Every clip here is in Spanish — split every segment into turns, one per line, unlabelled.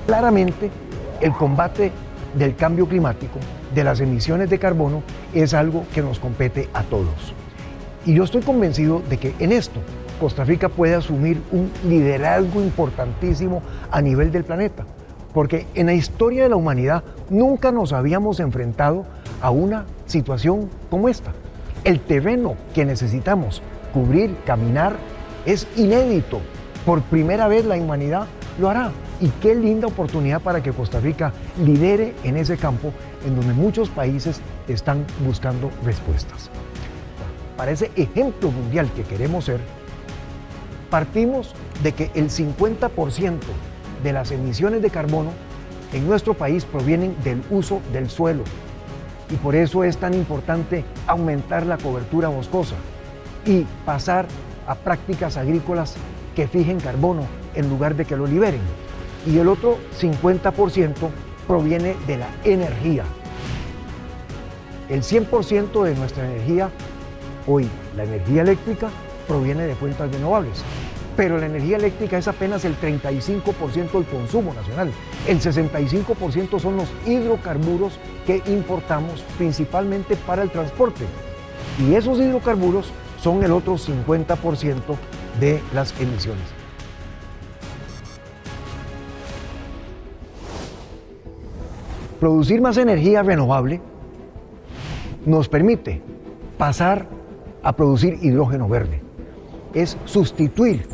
Claramente, el combate del cambio climático, de las emisiones de carbono, es algo que nos compete a todos. Y yo estoy convencido de que en esto Costa Rica puede asumir un liderazgo importantísimo a nivel del planeta, porque en la historia de la humanidad nunca nos habíamos enfrentado a una situación como esta. El terreno que necesitamos cubrir, caminar, es inédito. Por primera vez la humanidad lo hará. Y qué linda oportunidad para que Costa Rica lidere en ese campo en donde muchos países están buscando respuestas. Para ese ejemplo mundial que queremos ser, partimos de que el 50% de las emisiones de carbono en nuestro país provienen del uso del suelo. Y por eso es tan importante aumentar la cobertura boscosa y pasar a prácticas agrícolas que fijen carbono en lugar de que lo liberen. Y el otro 50% proviene de la energía. El 100% de nuestra energía, hoy la energía eléctrica, proviene de fuentes renovables. Pero la energía eléctrica es apenas el 35% del consumo nacional. El 65% son los hidrocarburos que importamos principalmente para el transporte. Y esos hidrocarburos son el otro 50% de las emisiones. Producir más energía renovable nos permite pasar a producir hidrógeno verde. Es sustituir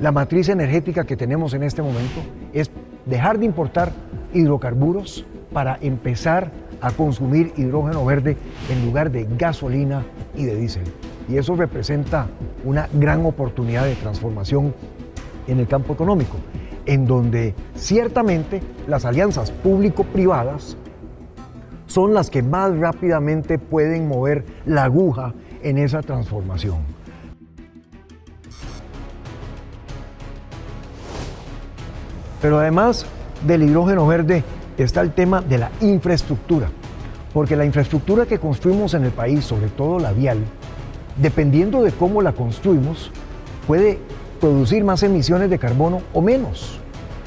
la matriz energética que tenemos en este momento, es dejar de importar hidrocarburos para empezar a consumir hidrógeno verde en lugar de gasolina y de diésel. Y eso representa una gran oportunidad de transformación en el campo económico, en donde ciertamente las alianzas público-privadas son las que más rápidamente pueden mover la aguja en esa transformación. Pero además del hidrógeno verde está el tema de la infraestructura, porque la infraestructura que construimos en el país, sobre todo la vial, dependiendo de cómo la construimos, puede producir más emisiones de carbono o menos.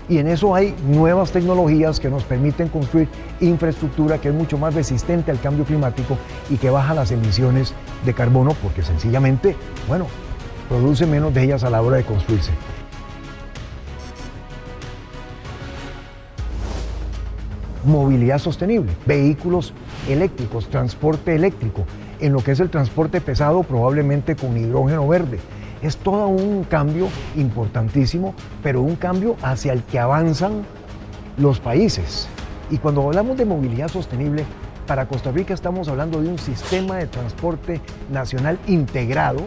Y en eso hay nuevas tecnologías que nos permiten construir infraestructura que es mucho más resistente al cambio climático y que baja las emisiones de carbono porque sencillamente, produce menos de ellas a la hora de construirse. Movilidad sostenible, vehículos eléctricos, transporte eléctrico, en lo que es el transporte pesado probablemente con hidrógeno verde. Es todo un cambio importantísimo, pero un cambio hacia el que avanzan los países. Y cuando hablamos de movilidad sostenible, para Costa Rica estamos hablando de un sistema de transporte nacional integrado,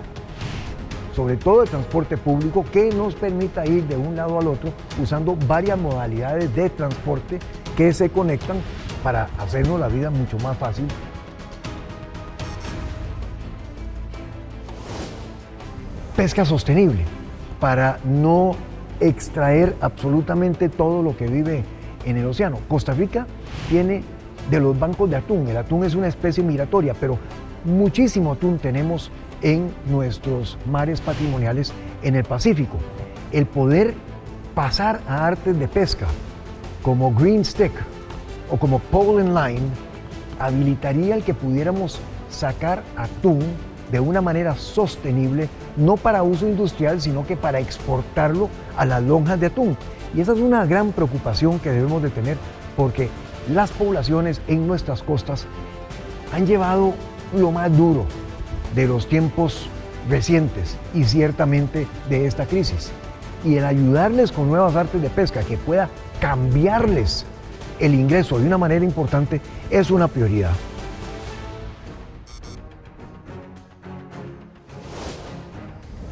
sobre todo el transporte público, que nos permita ir de un lado al otro usando varias modalidades de transporte que se conectan para hacernos la vida mucho más fácil. Pesca sostenible, para no extraer absolutamente todo lo que vive en el océano. Costa Rica tiene de los bancos de atún. El atún es una especie migratoria, pero muchísimo atún tenemos en nuestros mares patrimoniales en el Pacífico. El poder pasar a artes de pesca como green stick o como pole and line habilitaría el que pudiéramos sacar atún de una manera sostenible, no para uso industrial, sino que para exportarlo a las lonjas de atún. Y esa es una gran preocupación que debemos de tener, porque las poblaciones en nuestras costas han llevado lo más duro de los tiempos recientes y ciertamente de esta crisis. Y el ayudarles con nuevas artes de pesca que pueda cambiarles el ingreso de una manera importante es una prioridad.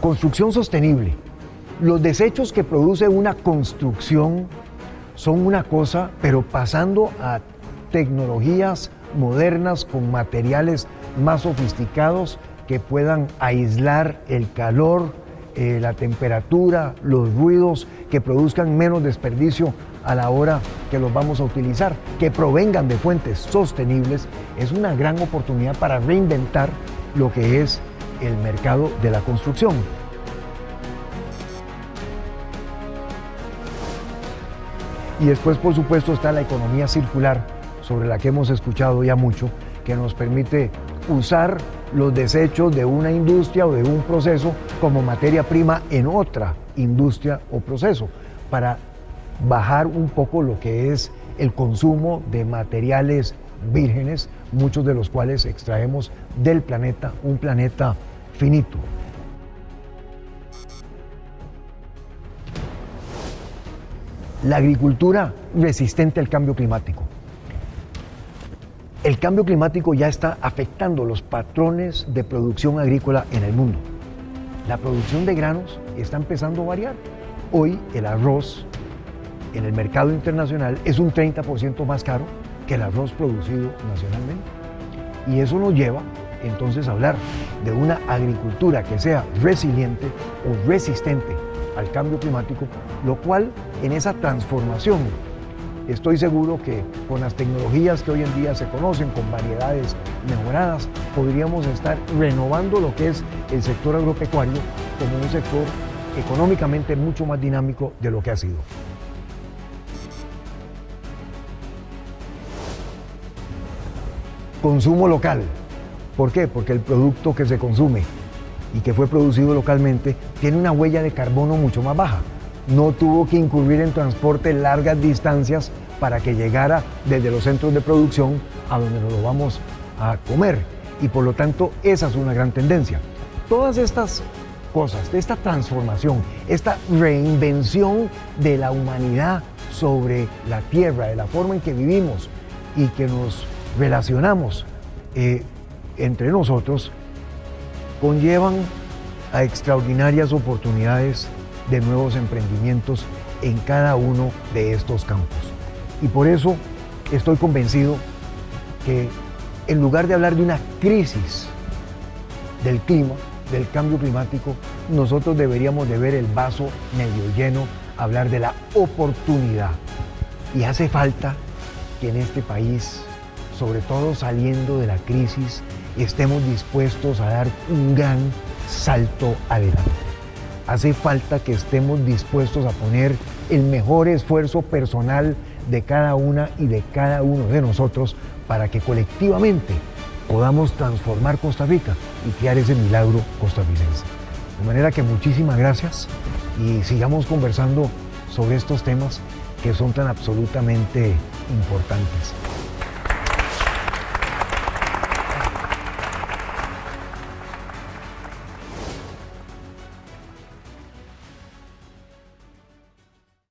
Construcción sostenible. Los desechos que produce una construcción son una cosa, pero pasando a tecnologías modernas con materiales más sofisticados que puedan aislar el calor, la temperatura, los ruidos, que produzcan menos desperdicio a la hora que los vamos a utilizar, que provengan de fuentes sostenibles, es una gran oportunidad para reinventar lo que es el mercado de la construcción. Y después, por supuesto, está la economía circular, sobre la que hemos escuchado ya mucho, que nos permite usar los desechos de una industria o de un proceso como materia prima en otra industria o proceso, para bajar un poco lo que es el consumo de materiales vírgenes, muchos de los cuales extraemos del planeta, un planeta finito. La agricultura resistente al cambio climático. El cambio climático ya está afectando los patrones de producción agrícola en el mundo. La producción de granos está empezando a variar. Hoy el arroz en el mercado internacional es un 30% más caro que el arroz producido nacionalmente. Y eso nos lleva entonces a hablar de una agricultura que sea resiliente o resistente al cambio climático, lo cual en esa transformación estoy seguro que con las tecnologías que hoy en día se conocen, con variedades mejoradas, podríamos estar renovando lo que es el sector agropecuario como un sector económicamente mucho más dinámico de lo que ha sido. Consumo local. ¿Por qué? Porque el producto que se consume y que fue producido localmente tiene una huella de carbono mucho más baja. No tuvo que incurrir en transporte largas distancias para que llegara desde los centros de producción a donde nos lo vamos a comer. Y por lo tanto, esa es una gran tendencia. Todas estas cosas, esta transformación, esta reinvención de la humanidad sobre la tierra, de la forma en que vivimos y que nos relacionamos entre nosotros, conllevan a extraordinarias oportunidades de nuevos emprendimientos en cada uno de estos campos. Y por eso estoy convencido que en lugar de hablar de una crisis del clima, del cambio climático, nosotros deberíamos de ver el vaso medio lleno, hablar de la oportunidad. Y hace falta que en este país, sobre todo saliendo de la crisis, estemos dispuestos a dar un gran salto adelante. Hace falta que estemos dispuestos a poner el mejor esfuerzo personal de cada una y de cada uno de nosotros para que colectivamente podamos transformar Costa Rica y crear ese milagro costarricense. De manera que muchísimas gracias y sigamos conversando sobre estos temas que son tan absolutamente importantes.